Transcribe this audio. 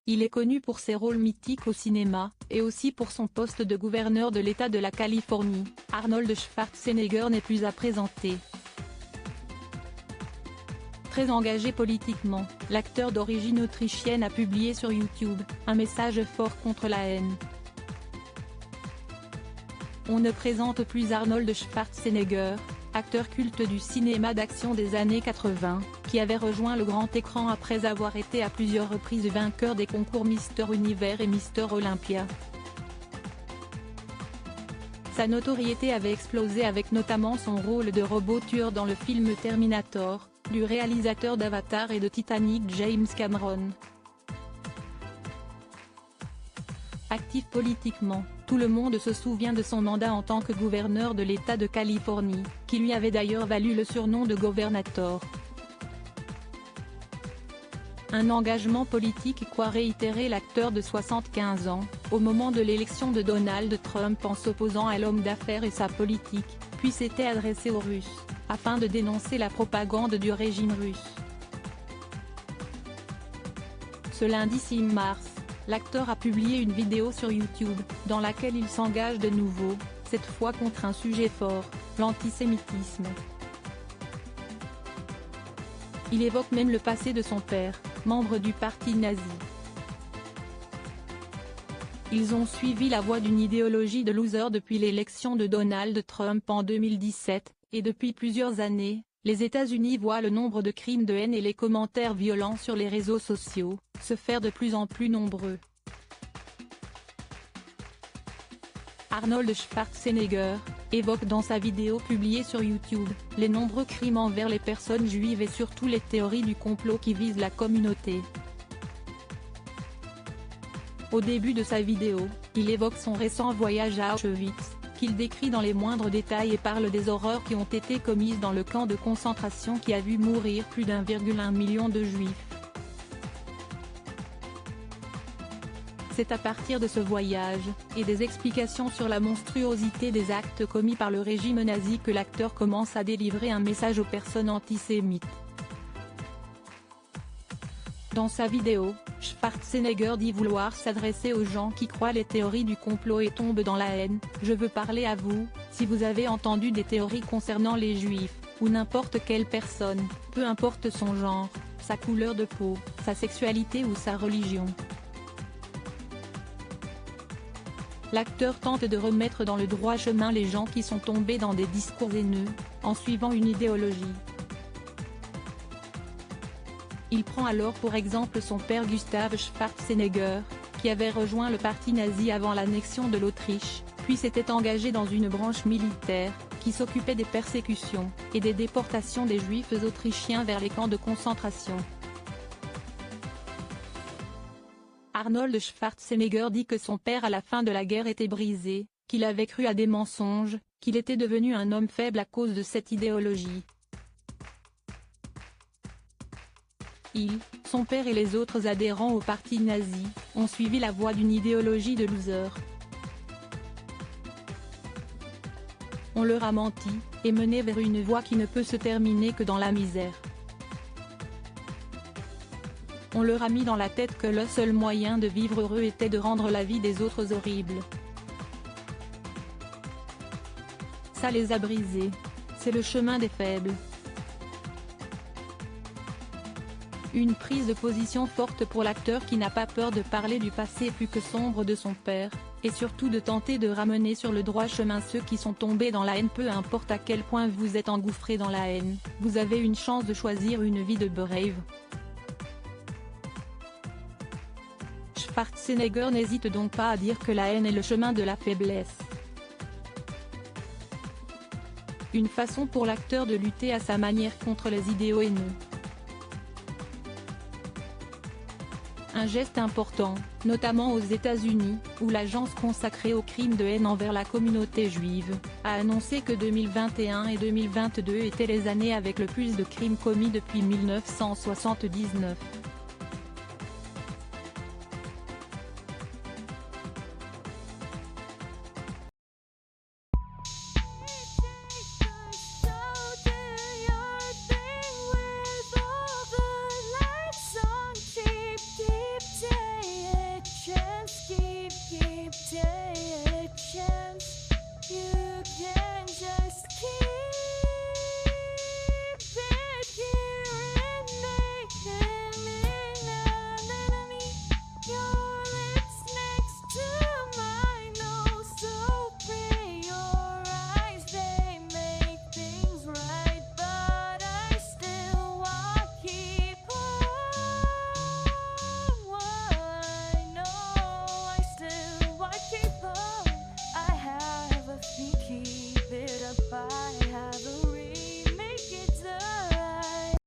Il est connu pour ses rôles mythiques au cinéma, et aussi pour son poste de gouverneur de l'État de la Californie. Arnold Schwarzenegger n'est plus à présenter. Très engagé politiquement, l'acteur d'origine autrichienne a publié sur YouTube un message fort contre la haine. On ne présente plus Arnold Schwarzenegger, acteur culte du cinéma d'action des années 80, qui avait rejoint le grand écran après avoir été à plusieurs reprises vainqueur des concours Mister Univers et Mister Olympia. Sa notoriété avait explosé avec notamment son rôle de robot tueur dans le film Terminator, du réalisateur d'Avatar et de Titanic James Cameron. Actif politiquement, tout le monde se souvient de son mandat en tant que gouverneur de l'État de Californie, qui lui avait d'ailleurs valu le surnom de Governator. Un engagement politique qu'a réitéré l'acteur de 75 ans, au moment de l'élection de Donald Trump en s'opposant à l'homme d'affaires et sa politique, puis s'était adressé aux Russes, afin de dénoncer la propagande du régime russe. Ce lundi 6 mars, l'acteur a publié une vidéo sur YouTube, dans laquelle il s'engage de nouveau, cette fois contre un sujet fort, l'antisémitisme. Il évoque même le passé de son père, membre du parti nazi. Ils ont suivi la voie d'une idéologie de loser depuis l'élection de Donald Trump en 2017, et depuis plusieurs années, les États-Unis voient le nombre de crimes de haine et les commentaires violents sur les réseaux sociaux se faire de plus en plus nombreux. Arnold Schwarzenegger évoque dans sa vidéo publiée sur YouTube, les nombreux crimes envers les personnes juives et surtout les théories du complot qui visent la communauté. Au début de sa vidéo, il évoque son récent voyage à Auschwitz, qu'il décrit dans les moindres détails et parle des horreurs qui ont été commises dans le camp de concentration qui a vu mourir plus d'1,1 million de juifs. C'est à partir de ce voyage, et des explications sur la monstruosité des actes commis par le régime nazi que l'acteur commence à délivrer un message aux personnes antisémites. Dans sa vidéo, Schwarzenegger dit vouloir s'adresser aux gens qui croient les théories du complot et tombent dans la haine. Je veux parler à vous, si vous avez entendu des théories concernant les juifs, ou n'importe quelle personne, peu importe son genre, sa couleur de peau, sa sexualité ou sa religion. L'acteur tente de remettre dans le droit chemin les gens qui sont tombés dans des discours haineux, en suivant une idéologie. Il prend alors pour exemple son père Gustav Schwarzenegger, qui avait rejoint le parti nazi avant l'annexion de l'Autriche, puis s'était engagé dans une branche militaire, qui s'occupait des persécutions, et des déportations des juifs autrichiens vers les camps de concentration. Arnold Schwarzenegger dit que son père à la fin de la guerre était brisé, qu'il avait cru à des mensonges, qu'il était devenu un homme faible à cause de cette idéologie. Il, son père et les autres adhérents au parti nazi, ont suivi la voie d'une idéologie de loser. On leur a menti, et mené vers une voie qui ne peut se terminer que dans la misère. On leur a mis dans la tête que le seul moyen de vivre heureux était de rendre la vie des autres horrible. Ça les a brisés. C'est le chemin des faibles. Une prise de position forte pour l'acteur qui n'a pas peur de parler du passé plus que sombre de son père, et surtout de tenter de ramener sur le droit chemin ceux qui sont tombés dans la haine. Peu importe à quel point vous êtes engouffré dans la haine, vous avez une chance de choisir une vie de brave. Schwarzenegger n'hésite donc pas à dire que la haine est le chemin de la faiblesse. Une façon pour l'acteur de lutter à sa manière contre les idéaux haineux. Un geste important, notamment aux États-Unis, où l'agence consacrée aux crimes de haine envers la communauté juive, a annoncé que 2021 et 2022 étaient les années avec le plus de crimes commis depuis 1979.